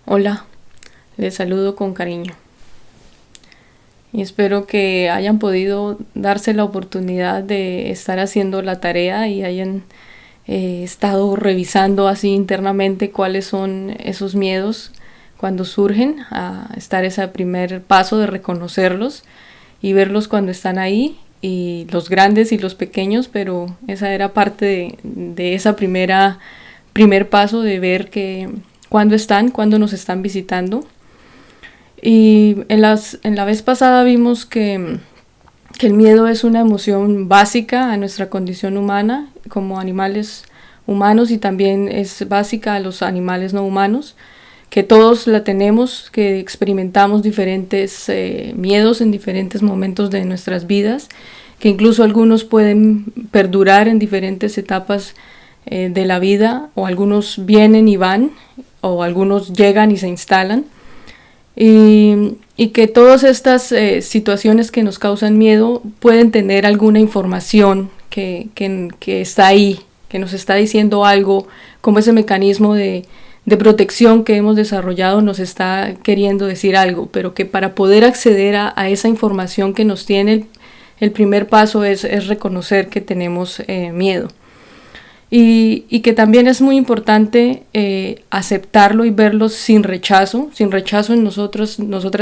Hola, les saludo con cariño y espero que hayan podido darse la oportunidad de estar haciendo la tarea y hayan estado revisando así internamente cuáles son esos miedos cuando surgen, a estar ese primer paso de reconocerlos y verlos cuando están ahí, y los grandes y los pequeños, pero esa era parte de esa primer paso de ver que cuando nos están visitando. Y en la vez pasada vimos que el miedo es una emoción básica a nuestra condición humana como animales humanos, y también es básica a los animales no humanos, que todos la tenemos, que experimentamos diferentes miedos en diferentes momentos de nuestras vidas, que incluso algunos pueden perdurar en diferentes etapas de la vida, o algunos vienen y van, o algunos llegan y se instalan, y que todas estas situaciones que nos causan miedo pueden tener alguna información que está ahí, que nos está diciendo algo, como ese mecanismo de protección que hemos desarrollado nos está queriendo decir algo, pero que para poder acceder a esa información que nos tiene, el primer paso es reconocer que tenemos miedo. Y que también es muy importante aceptarlo y verlo sin rechazo en nosotros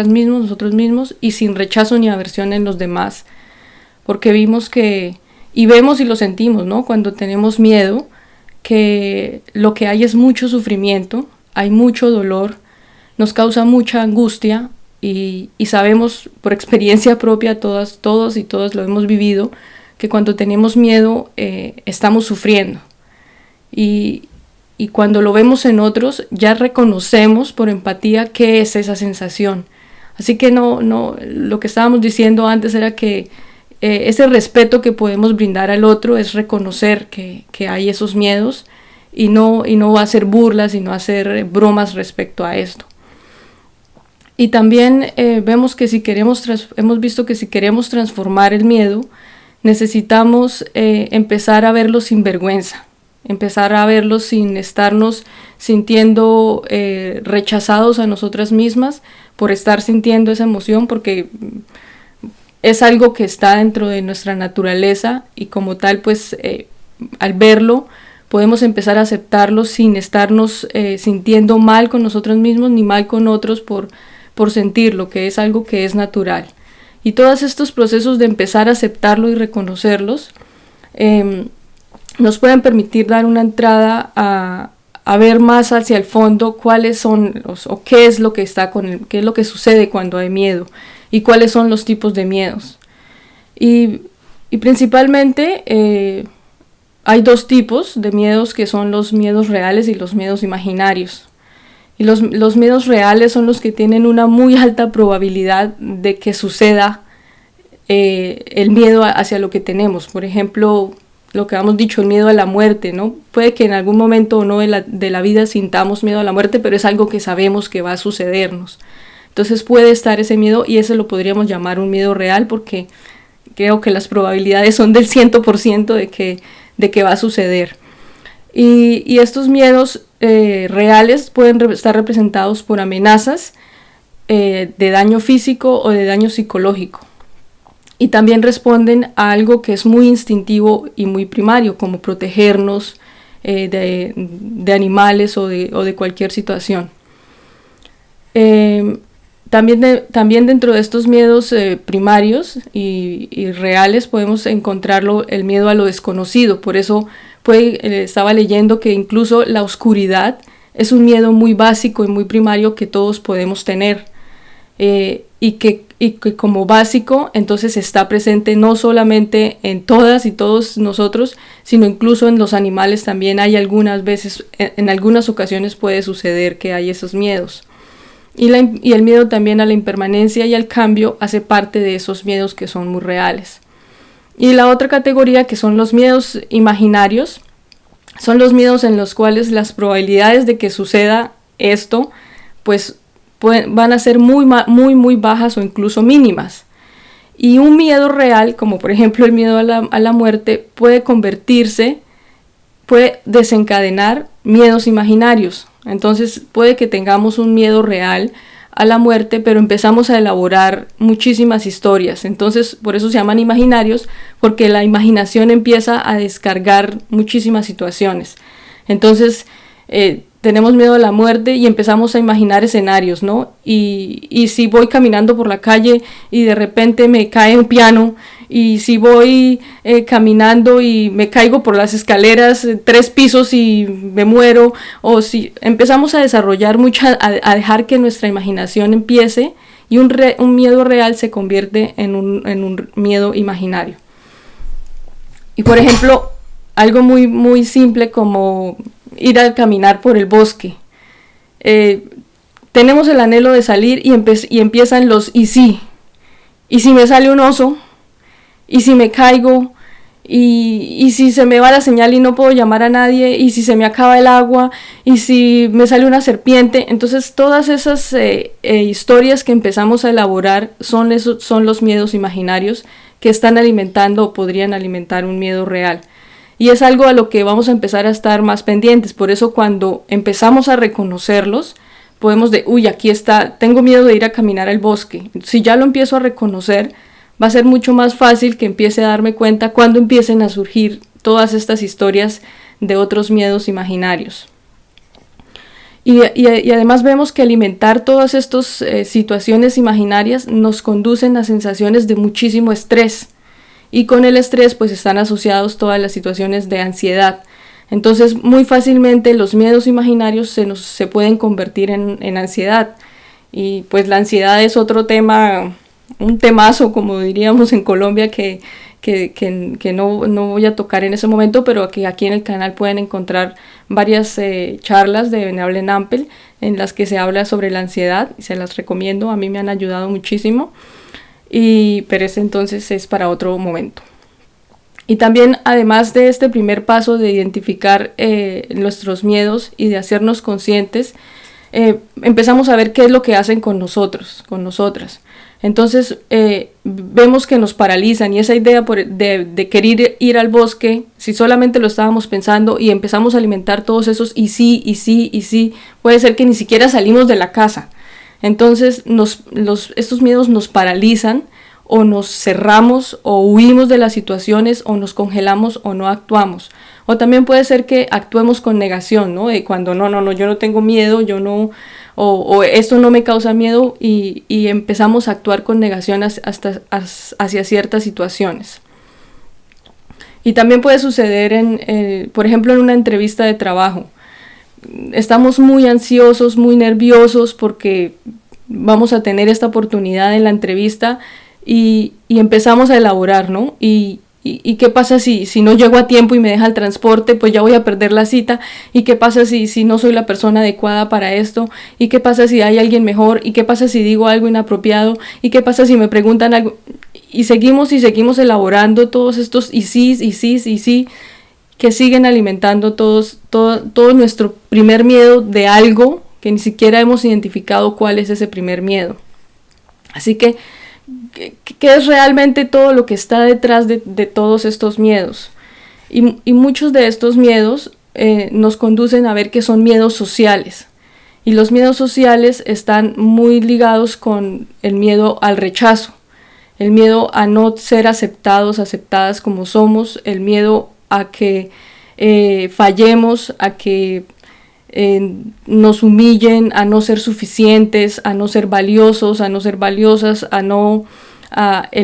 mismos, y sin rechazo ni aversión en los demás, porque vemos y lo sentimos, ¿no? Cuando tenemos miedo, que lo que hay es mucho sufrimiento, hay mucho dolor, nos causa mucha angustia, y sabemos por experiencia propia, todos y todas lo hemos vivido, que cuando tenemos miedo estamos sufriendo. Y cuando lo vemos en otros, ya reconocemos por empatía qué es esa sensación. Así que lo que estábamos diciendo antes era que ese respeto que podemos brindar al otro es reconocer que hay esos miedos, y no hacer burlas y no hacer bromas respecto a esto. Y también hemos visto que si queremos transformar el miedo, necesitamos empezar a verlo sin vergüenza, empezar a verlo sin estarnos sintiendo rechazados a nosotras mismas por estar sintiendo esa emoción, porque es algo que está dentro de nuestra naturaleza, y como tal, pues al verlo podemos empezar a aceptarlo sin estarnos sintiendo mal con nosotros mismos ni mal con otros por sentirlo, que es algo que es natural. Y todos estos procesos de empezar a aceptarlo y reconocerlos nos pueden permitir dar una entrada a ver más hacia el fondo cuáles son o qué es lo que qué es lo que sucede cuando hay miedo, y cuáles son los tipos de miedos. Y principalmente hay dos tipos de miedos, que son los miedos reales y los miedos imaginarios. Y los miedos reales son los que tienen una muy alta probabilidad de que suceda el miedo hacia lo que tenemos. Por ejemplo, lo que hemos dicho, el miedo a la muerte, ¿no? Puede que en algún momento o no de la vida sintamos miedo a la muerte, pero es algo que sabemos que va a sucedernos. Entonces puede estar ese miedo, y ese lo podríamos llamar un miedo real, porque creo que las probabilidades son del 100% de que va a suceder. Y estos miedos reales pueden estar representados por amenazas de daño físico o de daño psicológico. Y también responden a algo que es muy instintivo y muy primario, como protegernos de animales o de cualquier situación. También dentro de estos miedos primarios y reales podemos encontrarlo el miedo a lo desconocido. Por eso estaba leyendo que incluso la oscuridad es un miedo muy básico y muy primario que todos podemos tener, y que como básico entonces está presente no solamente en todas y todos nosotros, sino incluso en los animales también. Hay algunas veces, en algunas ocasiones puede suceder que hay esos miedos. Y el miedo también a la impermanencia y al cambio hace parte de esos miedos que son muy reales. Y la otra categoría, que son los miedos imaginarios, son los miedos en los cuales las probabilidades de que suceda esto pues van a ser muy bajas o incluso mínimas. Y un miedo real, como por ejemplo el miedo a la muerte, puede desencadenar miedos imaginarios. Entonces puede que tengamos un miedo real a la muerte, pero empezamos a elaborar muchísimas historias. Entonces, por eso se llaman imaginarios, porque la imaginación empieza a descargar muchísimas situaciones. Entonces, tenemos miedo a la muerte y empezamos a imaginar escenarios, ¿no? Y si voy caminando por la calle y de repente me cae un piano, y si voy caminando y me caigo por las escaleras 3 pisos y me muero, o si empezamos a desarrollar a dejar que nuestra imaginación empiece, y un miedo real se convierte en un miedo imaginario. Y por ejemplo, algo muy, muy simple como ir a caminar por el bosque. Tenemos el anhelo de salir y empiezan los y si me sale un oso, y si me caigo, y si se me va la señal y no puedo llamar a nadie, y si se me acaba el agua, y si me sale una serpiente. Entonces todas esas historias que empezamos a elaborar son los miedos imaginarios que están alimentando o podrían alimentar un miedo real. Y es algo a lo que vamos a empezar a estar más pendientes. Por eso cuando empezamos a reconocerlos, podemos aquí está, tengo miedo de ir a caminar al bosque. Si ya lo empiezo a reconocer, va a ser mucho más fácil que empiece a darme cuenta cuando empiecen a surgir todas estas historias de otros miedos imaginarios. Y además vemos que alimentar todas estas situaciones imaginarias nos conducen a sensaciones de muchísimo estrés. Y con el estrés pues están asociados todas las situaciones de ansiedad. Entonces muy fácilmente los miedos imaginarios se pueden convertir en ansiedad. Y pues la ansiedad es otro tema, un temazo, como diríamos en Colombia, que no voy a tocar en ese momento, pero que aquí en el canal pueden encontrar varias charlas de Venerable Nampel en las que se habla sobre la ansiedad, y se las recomiendo, a mí me han ayudado muchísimo, pero ese entonces es para otro momento. Y también, además de este primer paso de identificar nuestros miedos y de hacernos conscientes, empezamos a ver qué es lo que hacen con nosotros, con nosotras. Entonces vemos que nos paralizan, y esa idea de querer ir al bosque, si solamente lo estábamos pensando y empezamos a alimentar todos esos y sí, puede ser que ni siquiera salimos de la casa. Entonces estos miedos nos paralizan, o nos cerramos o huimos de las situaciones, o nos congelamos o no actuamos. O también puede ser que actuemos con negación, ¿no? De cuando no, yo no tengo miedo, yo no, o esto no me causa miedo, y empezamos a actuar con negación hacia ciertas situaciones. Y también puede suceder por ejemplo, en una entrevista de trabajo. Estamos muy ansiosos, muy nerviosos porque vamos a tener esta oportunidad en la entrevista, y empezamos a elaborar, ¿no? ¿Y qué pasa si no llego a tiempo y me deja el transporte? Pues ya voy a perder la cita. ¿Y qué pasa si no soy la persona adecuada para esto? ¿Y qué pasa si hay alguien mejor? ¿Y qué pasa si digo algo inapropiado? ¿Y qué pasa si me preguntan algo? Y seguimos elaborando todos estos y sí, que siguen alimentando todo nuestro primer miedo de algo que ni siquiera hemos identificado cuál es ese primer miedo. Así que, ¿qué es realmente todo lo que está detrás de todos estos miedos? Y muchos de estos miedos nos conducen a ver que son miedos sociales. Y los miedos sociales están muy ligados con el miedo al rechazo, el miedo a no ser aceptadas como somos, el miedo a que fallemos, a que nos humillen, a no ser suficientes, a no ser valiosos, a no ser valiosas,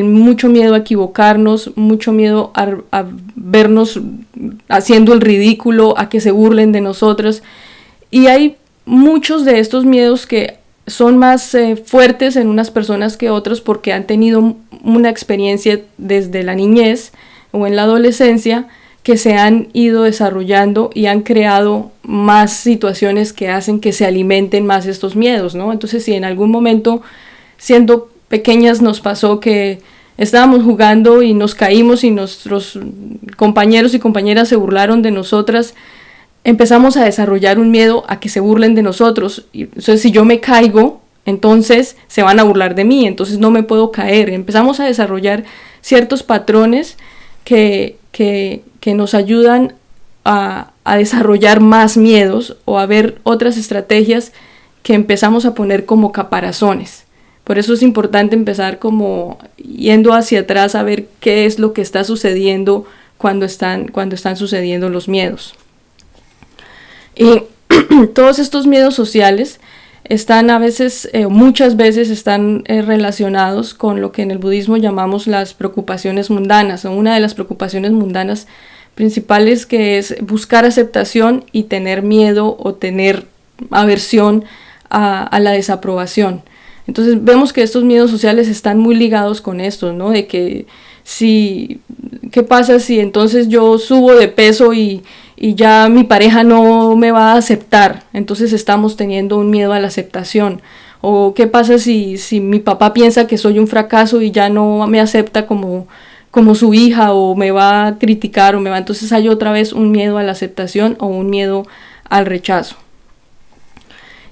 mucho miedo a equivocarnos, mucho miedo a vernos haciendo el ridículo, a que se burlen de nosotros. Y hay muchos de estos miedos que son más fuertes en unas personas que otras, porque han tenido una experiencia desde la niñez o en la adolescencia que se han ido desarrollando y han creado más situaciones que hacen que se alimenten más estos miedos, ¿no? Entonces, si en algún momento, siendo pequeñas, nos pasó que estábamos jugando y nos caímos y nuestros compañeros y compañeras se burlaron de nosotras, empezamos a desarrollar un miedo a que se burlen de nosotros. Y, entonces, si yo me caigo, entonces se van a burlar de mí, entonces no me puedo caer. Empezamos a desarrollar ciertos patrones que nos ayudan a a desarrollar más miedos o a ver otras estrategias que empezamos a poner como caparazones. Por eso es importante empezar como yendo hacia atrás a ver qué es lo que está sucediendo cuando están sucediendo los miedos. Y todos estos miedos sociales están muchas veces están relacionados con lo que en el budismo llamamos las preocupaciones mundanas, o una de las preocupaciones mundanas principales, que es buscar aceptación y tener miedo o tener aversión a la desaprobación. Entonces vemos que estos miedos sociales están muy ligados con esto, ¿no? De que ¿qué pasa si entonces yo subo de peso y ya mi pareja no me va a aceptar? Entonces estamos teniendo un miedo a la aceptación. O ¿qué pasa si mi papá piensa que soy un fracaso y ya no me acepta como su hija, o me va a criticar, entonces hay otra vez un miedo a la aceptación o un miedo al rechazo.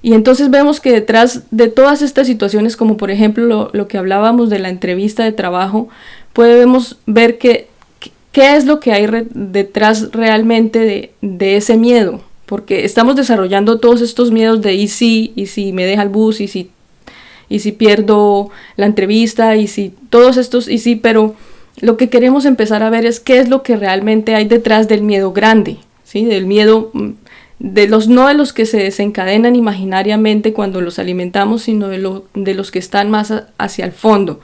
Y entonces vemos que detrás de todas estas situaciones, como por ejemplo lo que hablábamos de la entrevista de trabajo, podemos ver qué es lo que hay detrás realmente de ese miedo, porque estamos desarrollando todos estos miedos de y si me deja el bus, y si pierdo la entrevista, y si todos estos pero lo que queremos empezar a ver es qué es lo que realmente hay detrás del miedo grande, ¿sí? Del miedo no de los que se desencadenan imaginariamente cuando los alimentamos, sino de los que están más hacia el fondo.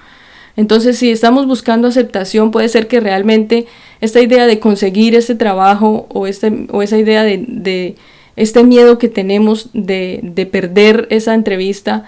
Entonces, si estamos buscando aceptación, puede ser que realmente esta idea de conseguir este trabajo o esa idea de este miedo que tenemos de perder esa entrevista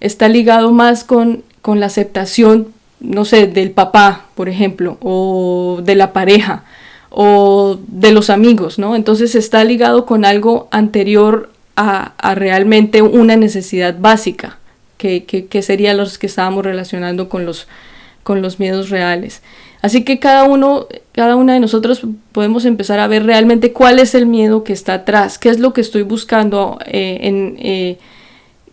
está ligado más con la aceptación, no sé, del papá, por ejemplo, o de la pareja, o de los amigos, ¿no? Entonces está ligado con algo anterior a realmente una necesidad básica, que sería los que estábamos relacionando con los miedos reales. Así que cada una de nosotros podemos empezar a ver realmente cuál es el miedo que está atrás, qué es lo que estoy buscando, qué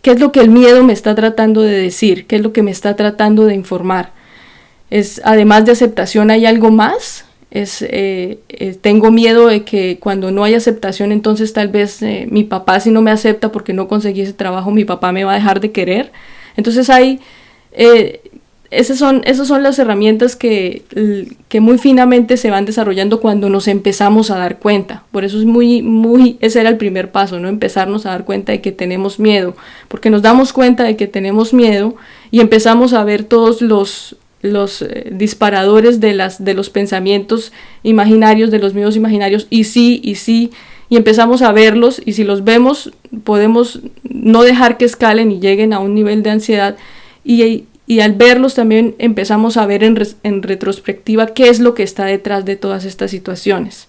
es lo que el miedo me está tratando de decir, qué es lo que me está tratando de informar. Además de aceptación, ¿hay algo más? Tengo miedo de que cuando no hay aceptación, entonces tal vez mi papá, si no me acepta porque no conseguí ese trabajo, mi papá me va a dejar de querer. Entonces esas son las herramientas que muy finamente se van desarrollando cuando nos empezamos a dar cuenta. Por eso ese era el primer paso, ¿no? Empezarnos a dar cuenta de que tenemos miedo, porque nos damos cuenta de que tenemos miedo y empezamos a ver todos los disparadores de los pensamientos imaginarios, de los miedos imaginarios, y empezamos a verlos, y si los vemos podemos no dejar que escalen y lleguen a un nivel de ansiedad, y al verlos también empezamos a ver en retrospectiva qué es lo que está detrás de todas estas situaciones.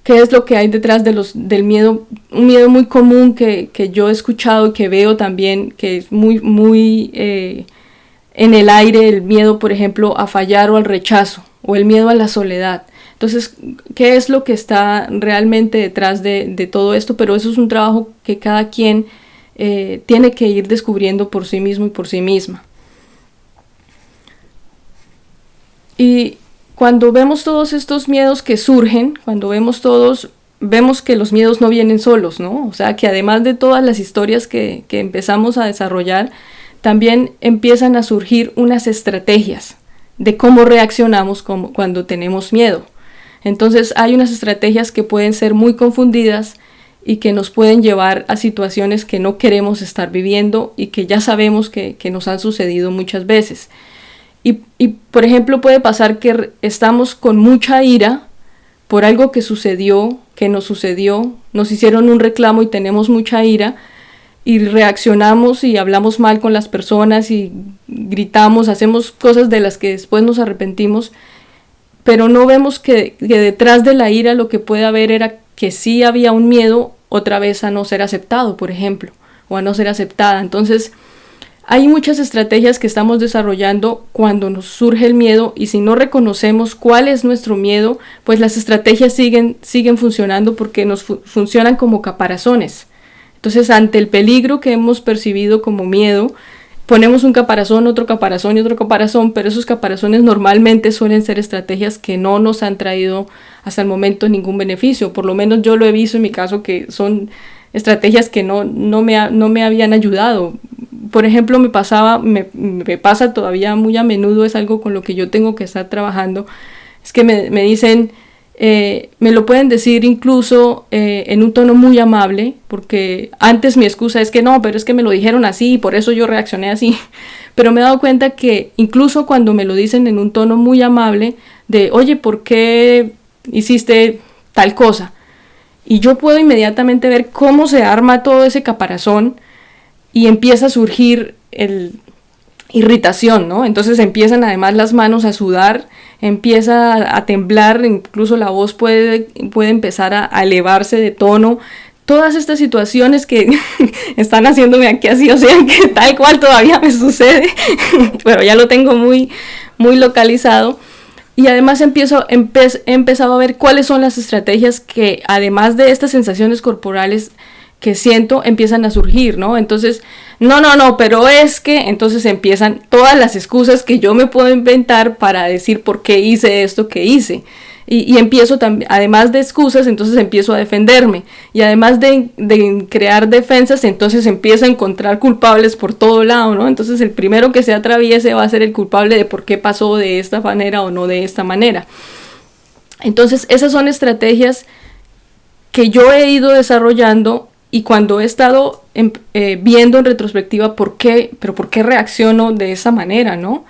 ¿Qué es lo que hay detrás del miedo? Un miedo muy común que yo he escuchado y que veo también, que es muy en el aire, el miedo, por ejemplo, a fallar o al rechazo, o el miedo a la soledad. Entonces, ¿qué es lo que está realmente detrás de todo esto? Pero eso es un trabajo que cada quien tiene que ir descubriendo por sí mismo y por sí misma. Y cuando vemos todos estos miedos que surgen, vemos que los miedos no vienen solos, ¿no? O sea, que además de todas las historias que empezamos a desarrollar, también empiezan a surgir unas estrategias de cómo reaccionamos cuando tenemos miedo. Entonces hay unas estrategias que pueden ser muy confundidas y que nos pueden llevar a situaciones que no queremos estar viviendo y que ya sabemos que nos han sucedido muchas veces. Y por ejemplo, puede pasar que estamos con mucha ira por algo que nos hicieron un reclamo y tenemos mucha ira, y reaccionamos y hablamos mal con las personas y gritamos, hacemos cosas de las que después nos arrepentimos, pero no vemos que detrás de la ira lo que puede haber era que sí había un miedo otra vez a no ser aceptado, por ejemplo, o a no ser aceptada. Entonces hay muchas estrategias que estamos desarrollando cuando nos surge el miedo, y si no reconocemos cuál es nuestro miedo, pues las estrategias siguen funcionando porque nos funcionan como caparazones. Entonces, ante el peligro que hemos percibido como miedo, ponemos un caparazón, otro caparazón y otro caparazón, pero esos caparazones normalmente suelen ser estrategias que no nos han traído hasta el momento ningún beneficio. Por lo menos yo lo he visto en mi caso, que son estrategias que no me habían ayudado. Por ejemplo, me pasa todavía muy a menudo, es algo con lo que yo tengo que estar trabajando, es que me dicen, me lo pueden decir incluso en un tono muy amable, porque antes mi excusa es que no, pero es que me lo dijeron así y por eso yo reaccioné así. Pero me he dado cuenta que incluso cuando me lo dicen en un tono muy amable, de oye, ¿por qué hiciste tal cosa? Y yo puedo inmediatamente ver cómo se arma todo ese caparazón y empieza a surgir irritación, ¿no? Entonces empiezan además las manos a sudar, empieza a temblar, incluso la voz puede empezar a elevarse de tono. Todas estas situaciones que están haciéndome aquí así, o sea, que tal cual todavía me sucede, pero ya lo tengo muy, muy localizado. Y además he empezado a ver cuáles son las estrategias que, además de estas sensaciones corporales que siento, empiezan a surgir, ¿no? Entonces, no, pero es que, entonces empiezan todas las excusas que yo me puedo inventar para decir por qué hice esto que hice. Y empiezo también, además de excusas, entonces empiezo a defenderme. Y además de crear defensas, entonces empiezo a encontrar culpables por todo lado, ¿no? Entonces el primero que se atraviese va a ser el culpable de por qué pasó de esta manera o no de esta manera. Entonces esas son estrategias que yo he ido desarrollando, y cuando he estado viendo en retrospectiva por qué reacciono de esa manera, ¿no?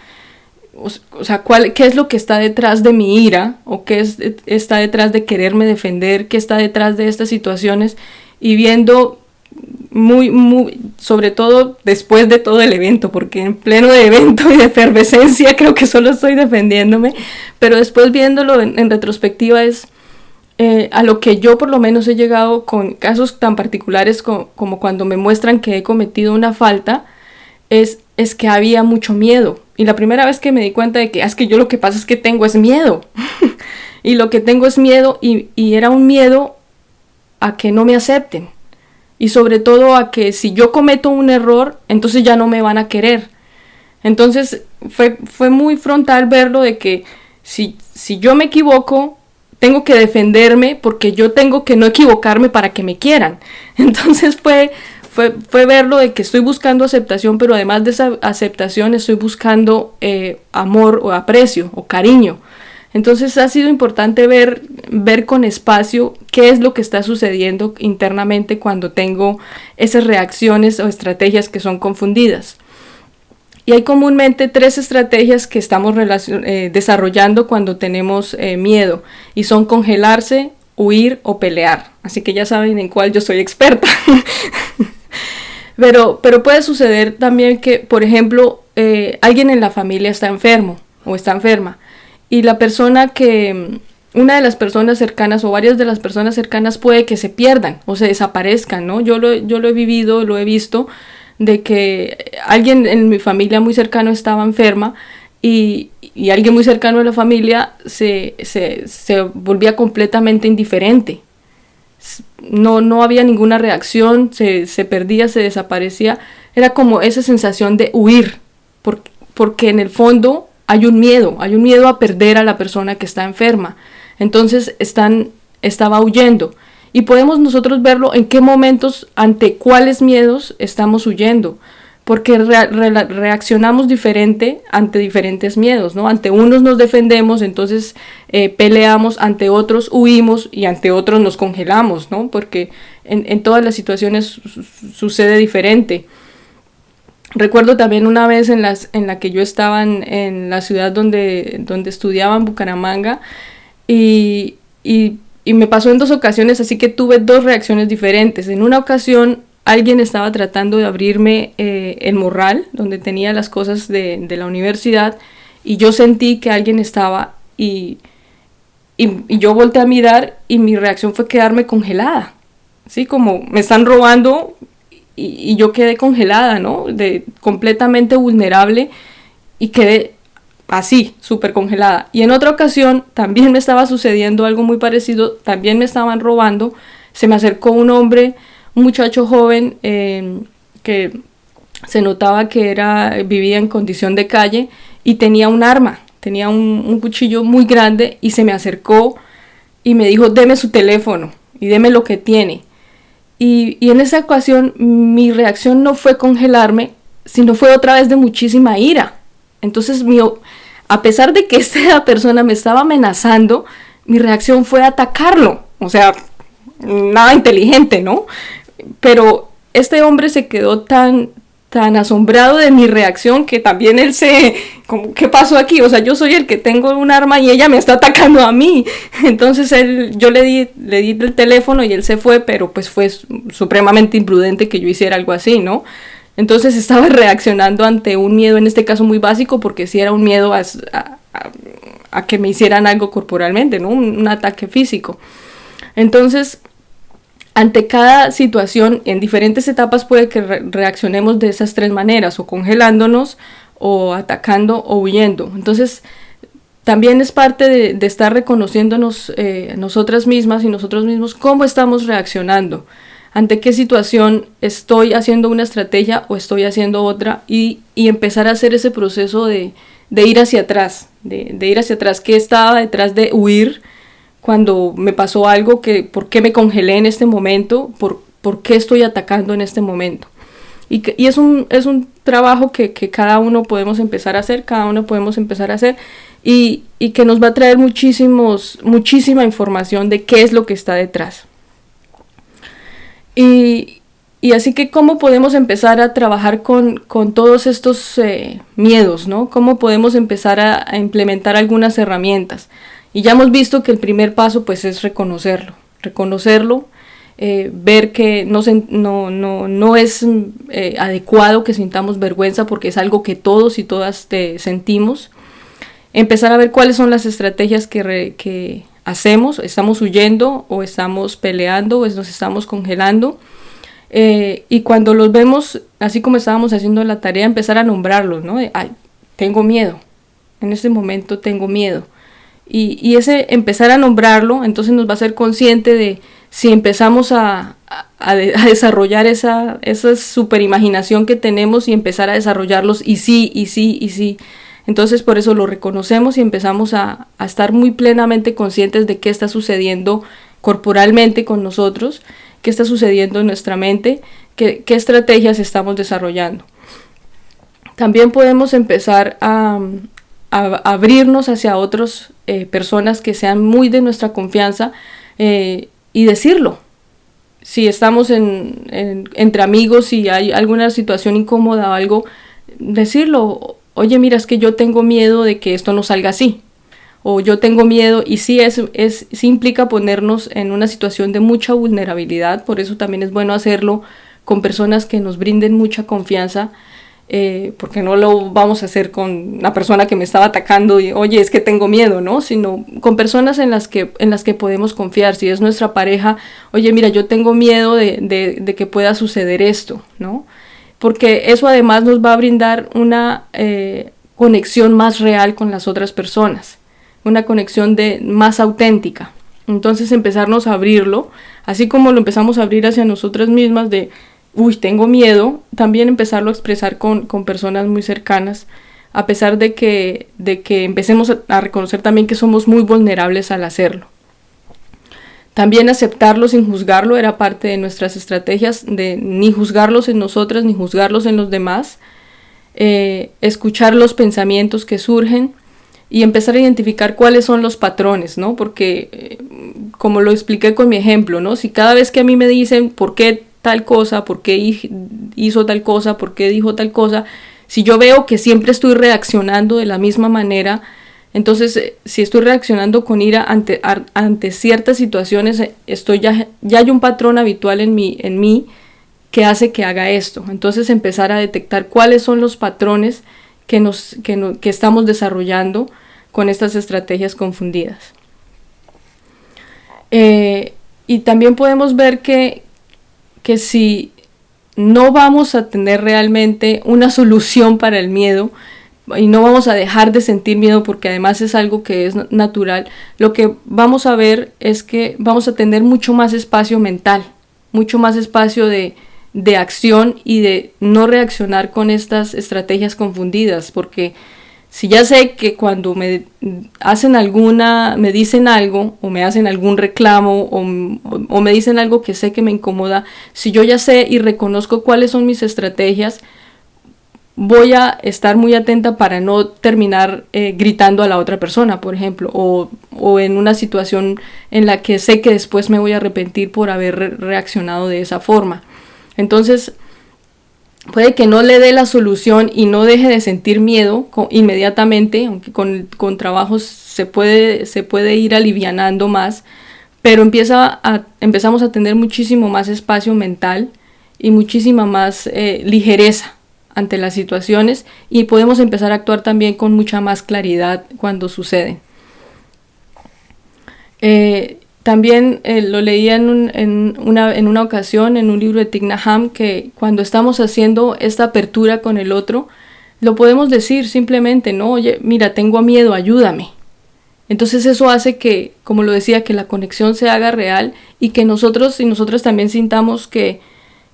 O sea, ¿qué es lo que está detrás de mi ira? ¿O qué está detrás de quererme defender? ¿Qué está detrás de estas situaciones? Y viendo sobre todo después de todo el evento, porque en pleno de evento y de efervescencia creo que solo estoy defendiéndome, pero después viéndolo en retrospectiva es a lo que yo por lo menos he llegado con casos tan particulares como cuando me muestran que he cometido una falta, es que había mucho miedo. Y la primera vez que me di cuenta de que es que yo lo que pasa es que tengo es miedo. Y lo que tengo es miedo, y era un miedo a que no me acepten. Y sobre todo a que si yo cometo un error, entonces ya no me van a querer. Entonces fue muy frontal verlo de que si yo me equivoco, tengo que defenderme porque yo tengo que no equivocarme para que me quieran. Entonces fue verlo de que estoy buscando aceptación, pero además de esa aceptación estoy buscando amor o aprecio o cariño. Entonces ha sido importante ver con espacio qué es lo que está sucediendo internamente cuando tengo esas reacciones o estrategias que son confundidas. Y hay comúnmente 3 estrategias que estamos desarrollando cuando tenemos miedo, y son congelarse, huir o pelear. Así que ya saben en cuál yo soy experta. Pero puede suceder también que, por ejemplo, alguien en la familia está enfermo o está enferma, y una de las personas cercanas o varias de las personas cercanas puede que se pierdan o se desaparezcan, ¿no? Yo lo he vivido, lo he visto, de que alguien en mi familia muy cercano estaba enferma, y alguien muy cercano de la familia se volvía completamente indiferente. No había ninguna reacción, se perdía, se desaparecía. Era como esa sensación de huir, porque en el fondo hay un miedo a perder a la persona que está enferma. Entonces estaba huyendo. Y podemos nosotros verlo en qué momentos, ante cuáles miedos estamos huyendo, porque reaccionamos diferente ante diferentes miedos, ¿no? Ante unos nos defendemos, entonces peleamos, ante otros huimos y ante otros nos congelamos, ¿no? Porque en todas las situaciones sucede diferente. Recuerdo también una vez en la que yo estaba en la ciudad donde estudiaba, en Bucaramanga, y me pasó en 2 ocasiones, así que tuve 2 reacciones diferentes. En una ocasión alguien estaba tratando de abrirme el morral donde tenía las cosas de la universidad, y yo sentí que alguien estaba, y yo volteé a mirar, y mi reacción fue quedarme congelada, ¿sí? Como me están robando, y yo quedé congelada, ¿no? Completamente vulnerable, y quedé así, súper congelada. Y en otra ocasión también me estaba sucediendo algo muy parecido, también me estaban robando. Se me acercó un hombre, un muchacho joven, que se notaba que vivía en condición de calle y tenía un arma, tenía un cuchillo muy grande y se me acercó y me dijo, deme su teléfono y deme lo que tiene. Y en esa ocasión mi reacción no fue congelarme, sino fue otra vez de muchísima ira. Entonces, a pesar de que esta persona me estaba amenazando, mi reacción fue atacarlo. O sea, nada inteligente, ¿no? Pero este hombre se quedó tan asombrado de mi reacción que también él como, ¿qué pasó aquí? O sea, yo soy el que tengo un arma y ella me está atacando a mí. Entonces yo le di el teléfono y él se fue, pero pues fue supremamente imprudente que yo hiciera algo así, ¿no? Entonces estaba reaccionando ante un miedo, en este caso muy básico, porque sí era un miedo a que me hicieran algo corporalmente, ¿no? Un ataque físico. Entonces, ante cada situación, en diferentes etapas puede que reaccionemos de esas tres maneras, o congelándonos, o atacando, o huyendo. Entonces, también es parte de estar reconociéndonos nosotras mismas y nosotros mismos cómo estamos reaccionando, ante qué situación estoy haciendo una estrategia o estoy haciendo otra, y empezar a hacer ese proceso de ir hacia atrás, de ir hacia atrás, qué estaba detrás de huir, cuando me pasó algo, por qué me congelé en este momento, por qué estoy atacando en este momento. Y es un trabajo que cada uno podemos empezar a hacer, y que nos va a traer muchísima información de qué es lo que está detrás. Y así que, ¿cómo podemos empezar a trabajar con todos estos miedos, ¿no? ¿Cómo podemos empezar a implementar algunas herramientas? Y ya hemos visto que el primer paso pues es reconocerlo, ver que no es adecuado que sintamos vergüenza, porque es algo que todos y todas sentimos. Empezar a ver cuáles son las estrategias que hacemos, estamos huyendo o estamos peleando o nos estamos congelando, y cuando los vemos, así como estábamos haciendo la tarea, empezar a nombrarlos, ¿no? Ay, tengo miedo, en este momento tengo miedo. Y ese empezar a nombrarlo, entonces nos va a ser consciente de si empezamos a desarrollar esa superimaginación que tenemos, y empezar a desarrollarlos, y sí. Entonces por eso lo reconocemos y empezamos a estar muy plenamente conscientes de qué está sucediendo corporalmente con nosotros, qué está sucediendo en nuestra mente, qué estrategias estamos desarrollando. También podemos empezar a abrirnos hacia otras personas que sean muy de nuestra confianza, y decirlo. Si estamos entre amigos y hay alguna situación incómoda o algo, decirlo. Oye, mira, es que yo tengo miedo de que esto no salga así. O yo tengo miedo, y sí, sí implica ponernos en una situación de mucha vulnerabilidad. Por eso también es bueno hacerlo con personas que nos brinden mucha confianza, porque no lo vamos a hacer con una persona que me estaba atacando y, oye, es que tengo miedo, ¿no? Sino con personas en las que podemos confiar. Si es nuestra pareja, oye, mira, yo tengo miedo de que pueda suceder esto, ¿no? Porque eso además nos va a brindar una conexión más real con las otras personas, una conexión más auténtica. Entonces empezarnos a abrirlo, así como lo empezamos a abrir hacia nosotras mismas de tengo miedo, también empezarlo a expresar con personas muy cercanas, a pesar de que empecemos a reconocer también que somos muy vulnerables al hacerlo. También aceptarlo sin juzgarlo era parte de nuestras estrategias, de ni juzgarlos en nosotras ni juzgarlos en los demás, escuchar los pensamientos que surgen y empezar a identificar cuáles son los patrones, ¿no? Porque como lo expliqué con mi ejemplo, ¿no? Si cada vez que a mí me dicen por qué tal cosa, por qué hizo tal cosa, por qué dijo tal cosa, si yo veo que siempre estoy reaccionando de la misma manera, entonces si estoy reaccionando con ira ante ciertas situaciones, ya hay un patrón habitual en mí que hace que haga esto. Entonces empezar a detectar cuáles son los patrones que estamos desarrollando con estas estrategias confundidas. Y también podemos ver que si no vamos a tener realmente una solución para el miedo, y no vamos a dejar de sentir miedo, porque además es algo que es natural, lo que vamos a ver es que vamos a tener mucho más espacio mental, mucho más espacio de de acción y de no reaccionar con estas estrategias confundidas, porque si ya sé que cuando me dicen algo o me hacen algún reclamo o me dicen algo que sé que me incomoda, si yo ya sé y reconozco cuáles son mis estrategias, voy a estar muy atenta para no terminar gritando a la otra persona, por ejemplo, o en una situación en la que sé que después me voy a arrepentir por haber reaccionado de esa forma. Entonces, puede que no le dé la solución y no deje de sentir miedo inmediatamente, aunque con trabajos se puede ir alivianando más, pero empezamos a tener muchísimo más espacio mental y muchísima más ligereza ante las situaciones, y podemos empezar a actuar también con mucha más claridad cuando suceden. También lo leía en una ocasión en un libro de Thich Nhat Hanh, que cuando estamos haciendo esta apertura con el otro, lo podemos decir simplemente, ¿no? Oye, mira, tengo miedo, ayúdame. Entonces eso hace que, como lo decía, que la conexión se haga real y que nosotros y nosotras también sintamos que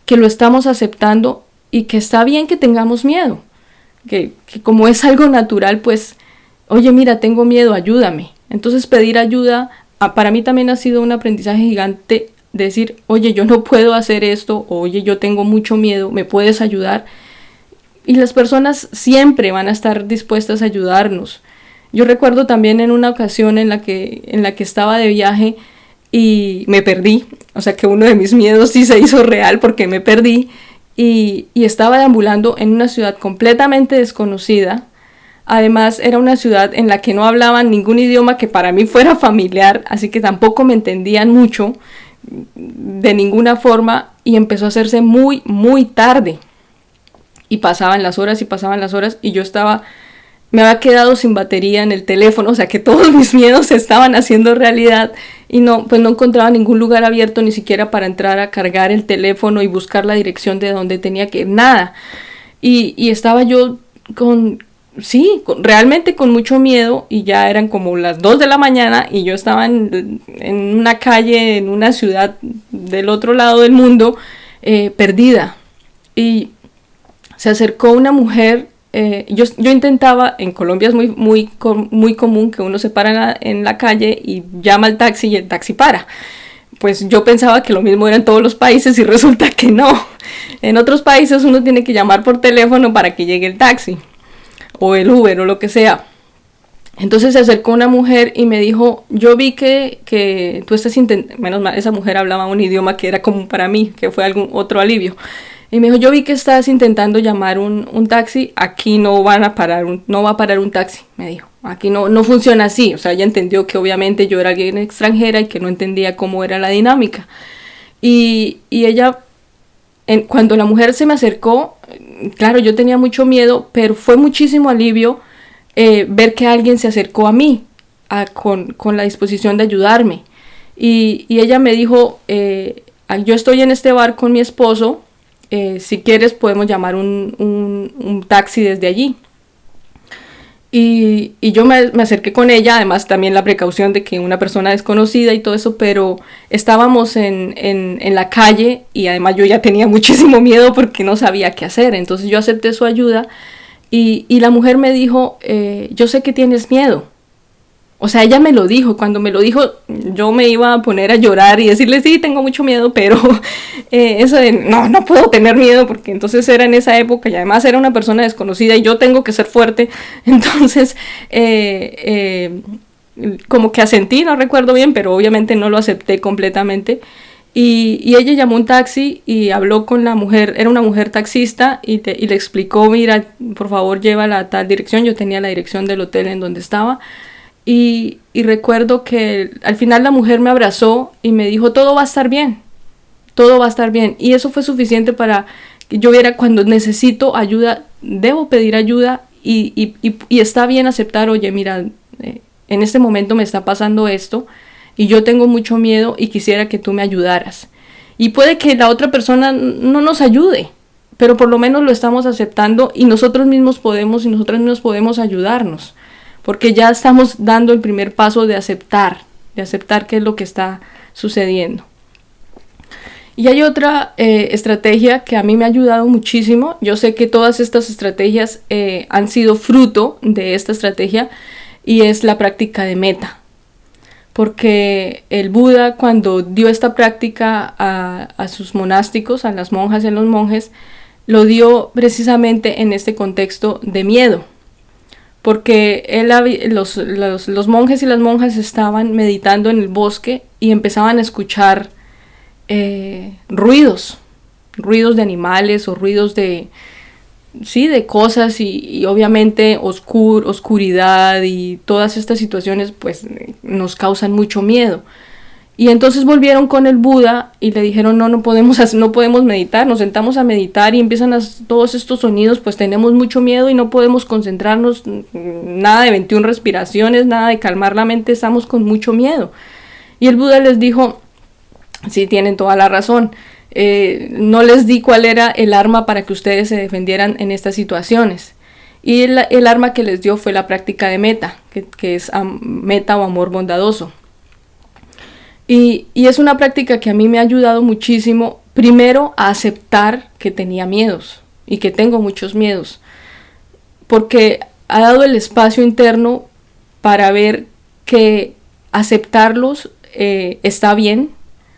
lo estamos aceptando y que está bien que tengamos miedo. Que como es algo natural, pues, oye, mira, tengo miedo, ayúdame. Entonces pedir ayuda, para mí también ha sido un aprendizaje gigante, decir, oye, yo no puedo hacer esto, oye, yo tengo mucho miedo, ¿me puedes ayudar? Y las personas siempre van a estar dispuestas a ayudarnos. Yo recuerdo también en una ocasión en la que estaba de viaje y me perdí, o sea que uno de mis miedos sí se hizo real porque me perdí, y estaba deambulando en una ciudad completamente desconocida. Además era una ciudad en la que no hablaban ningún idioma que para mí fuera familiar, así que tampoco me entendían mucho de ninguna forma, y empezó a hacerse muy, muy tarde. Y pasaban las horas y yo me había quedado sin batería en el teléfono, o sea que todos mis miedos se estaban haciendo realidad y no encontraba ningún lugar abierto ni siquiera para entrar a cargar el teléfono y buscar la dirección de donde tenía que ir, nada. Y estaba yo realmente con mucho miedo, y ya eran como las 2 de la mañana y yo estaba en una calle, en una ciudad del otro lado del mundo, perdida. Y se acercó una mujer. Yo intentaba, en Colombia es muy común que uno se para en la calle y llama al taxi y el taxi para. Pues yo pensaba que lo mismo era en todos los países y resulta que no. En otros países uno tiene que llamar por teléfono para que llegue el taxi o el Uber o lo que sea. Entonces se acercó una mujer y me dijo, yo vi que tú estás intentando, menos mal, esa mujer hablaba un idioma que era común para mí, que fue algún otro alivio. Y me dijo, yo vi que estás intentando llamar un taxi, aquí no va a parar un taxi, me dijo. Aquí no funciona así. O sea, ella entendió que obviamente yo era alguien extranjera y que no entendía cómo era la dinámica. Y ella, cuando la mujer se me acercó, claro, yo tenía mucho miedo, pero fue muchísimo alivio ver que alguien se acercó a mí con la disposición de ayudarme. Y ella me dijo, yo estoy en este bar con mi esposo, si quieres podemos llamar un taxi desde allí. Y yo me acerqué con ella, además también la precaución de que una persona desconocida y todo eso, pero estábamos en la calle y además yo ya tenía muchísimo miedo porque no sabía qué hacer. Entonces yo acepté su ayuda y la mujer me dijo, yo sé que tienes miedo. O sea, ella me lo dijo. Cuando me lo dijo, yo me iba a poner a llorar y decirle, sí, tengo mucho miedo, pero eso de, no puedo tener miedo, porque entonces era en esa época y además era una persona desconocida y yo tengo que ser fuerte. Entonces, como que asentí, no recuerdo bien, pero obviamente no lo acepté completamente. Y ella llamó un taxi y habló con la mujer, era una mujer taxista, y le explicó, mira, por favor, llévala a tal dirección. Yo tenía la dirección del hotel en donde estaba. Y recuerdo que al final la mujer me abrazó y me dijo, todo va a estar bien, todo va a estar bien. Y eso fue suficiente para que yo viera, cuando necesito ayuda, debo pedir ayuda y está bien aceptar, oye, mira, en este momento me está pasando esto y yo tengo mucho miedo y quisiera que tú me ayudaras. Y puede que la otra persona no nos ayude, pero por lo menos lo estamos aceptando y nosotras mismas podemos ayudarnos. Porque ya estamos dando el primer paso de aceptar qué es lo que está sucediendo. Y hay otra estrategia que a mí me ha ayudado muchísimo. Yo sé que todas estas estrategias han sido fruto de esta estrategia, y es la práctica de meta. Porque el Buda, cuando dio esta práctica a sus monásticos, a las monjas y a los monjes, lo dio precisamente en este contexto de miedo. Porque los monjes y las monjas estaban meditando en el bosque y empezaban a escuchar ruidos de animales, o ruidos de cosas, y obviamente oscuridad, y todas estas situaciones pues nos causan mucho miedo. Y entonces volvieron con el Buda y le dijeron, no podemos meditar. Nos sentamos a meditar y empiezan todos estos sonidos, pues tenemos mucho miedo y no podemos concentrarnos, nada de 21 respiraciones, nada de calmar la mente, estamos con mucho miedo. Y el Buda les dijo, sí, tienen toda la razón, no les di cuál era el arma para que ustedes se defendieran en estas situaciones. Y el arma que les dio fue la práctica de meta, que es meta o amor bondadoso. Y es una práctica que a mí me ha ayudado muchísimo, primero a aceptar que tenía miedos y que tengo muchos miedos, porque ha dado el espacio interno para ver que aceptarlos está bien.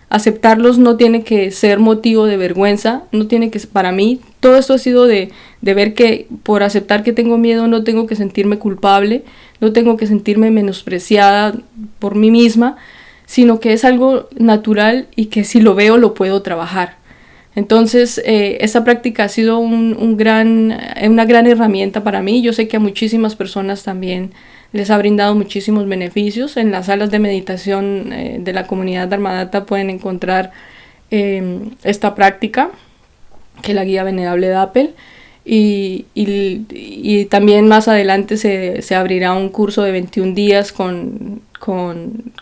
Aceptarlos no tiene que ser motivo de vergüenza, no tiene que, para mí todo esto ha sido de ver que por aceptar que tengo miedo no tengo que sentirme culpable, no tengo que sentirme menospreciada por mí misma, sino que es algo natural y que si lo veo lo puedo trabajar. Entonces esta práctica ha sido una gran herramienta para mí. Yo sé que a muchísimas personas también les ha brindado muchísimos beneficios. En las salas de meditación de la comunidad Dharmadhata pueden encontrar esta práctica, que es la guía venerable de Apple. Y también más adelante se abrirá un curso de 21 días con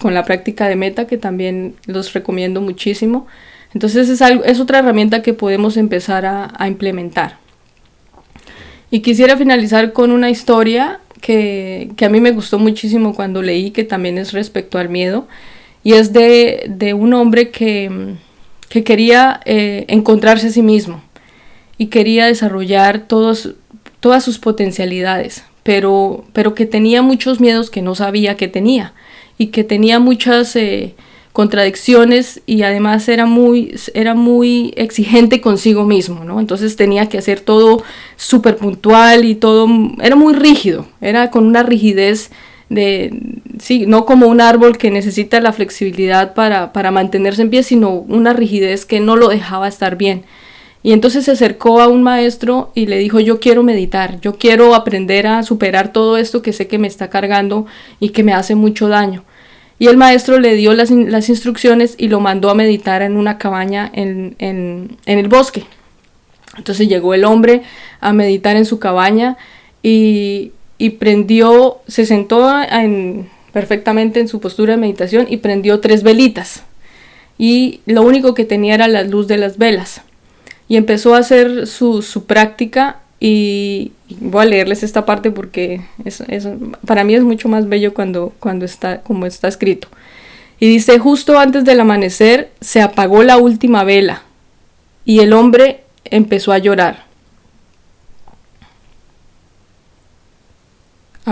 la práctica de meta, que también los recomiendo muchísimo. Entonces es otra herramienta que podemos empezar a implementar. Y quisiera finalizar con una historia que a mí me gustó muchísimo cuando leí, que también es respecto al miedo, y es de un hombre que quería encontrarse a sí mismo y quería desarrollar todas sus potencialidades, pero que tenía muchos miedos que no sabía que tenía, y que tenía muchas contradicciones, y además era muy exigente consigo mismo, ¿no? Entonces tenía que hacer todo súper puntual y todo, era muy rígido, era con una rigidez no como un árbol que necesita la flexibilidad para mantenerse en pie, sino una rigidez que no lo dejaba estar bien. Y entonces se acercó a un maestro y le dijo, yo quiero meditar, yo quiero aprender a superar todo esto que sé que me está cargando y que me hace mucho daño. Y el maestro le dio las instrucciones y lo mandó a meditar en una cabaña en el bosque. Entonces llegó el hombre a meditar en su cabaña y se sentó perfectamente en su postura de meditación y prendió 3 velitas. Y lo único que tenía era la luz de las velas. Y empezó a hacer su práctica, y voy a leerles esta parte porque para mí es mucho más bello cuando está como está escrito. Y dice, justo antes del amanecer se apagó la última vela y el hombre empezó a llorar.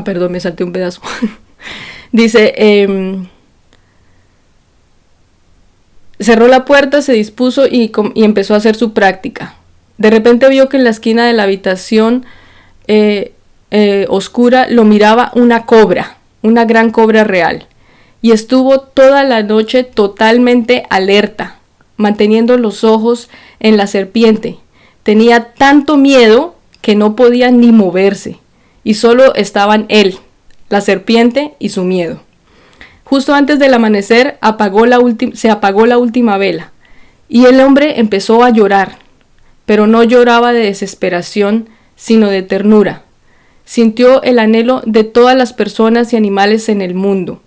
Perdón, me salté un pedazo. Dice, cerró la puerta, se dispuso y empezó a hacer su práctica. De repente vio que en la esquina de la habitación oscura lo miraba una cobra, una gran cobra real. Y estuvo toda la noche totalmente alerta, manteniendo los ojos en la serpiente. Tenía tanto miedo que no podía ni moverse, y solo estaban él, la serpiente y su miedo. Justo antes del amanecer se apagó la última vela, y el hombre empezó a llorar, pero no lloraba de desesperación, sino de ternura. Sintió el anhelo de todas las personas y animales en el mundo.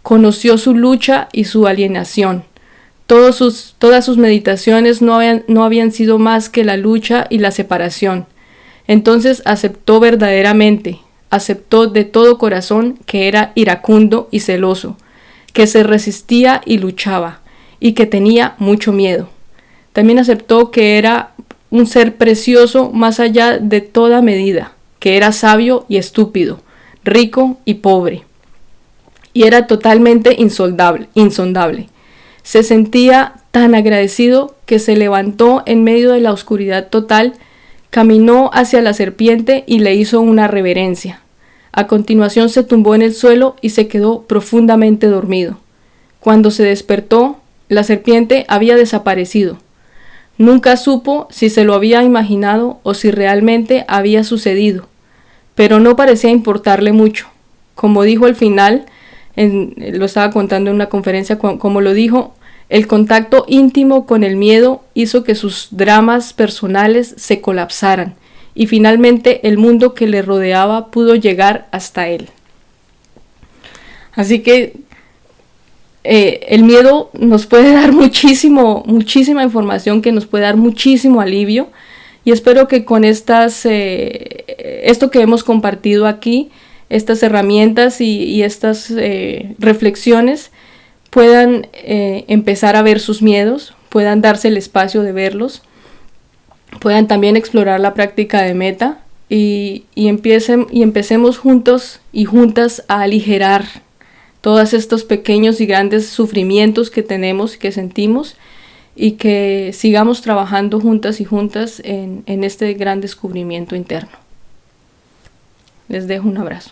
Conoció su lucha y su alienación. Todas sus meditaciones no habían sido más que la lucha y la separación. Entonces aceptó verdaderamente, aceptó de todo corazón que era iracundo y celoso, que se resistía y luchaba, y que tenía mucho miedo. También aceptó que era un ser precioso más allá de toda medida, que era sabio y estúpido, rico y pobre, y era totalmente insondable. Se sentía tan agradecido que se levantó en medio de la oscuridad total, caminó hacia la serpiente y le hizo una reverencia. A continuación se tumbó en el suelo y se quedó profundamente dormido. Cuando se despertó, la serpiente había desaparecido. Nunca supo si se lo había imaginado o si realmente había sucedido, pero no parecía importarle mucho. Como dijo al final, lo estaba contando en una conferencia, como lo dijo, el contacto íntimo con el miedo hizo que sus dramas personales se colapsaran y finalmente el mundo que le rodeaba pudo llegar hasta él. Así que el miedo nos puede dar muchísima información, que nos puede dar muchísimo alivio, y espero que con esto que hemos compartido aquí, estas herramientas y estas reflexiones, puedan empezar a ver sus miedos, puedan darse el espacio de verlos, puedan también explorar la práctica de meta y empecemos juntos y juntas a aligerar todos estos pequeños y grandes sufrimientos que tenemos, que sentimos, y que sigamos trabajando juntas y juntas en este gran descubrimiento interno. Les dejo un abrazo.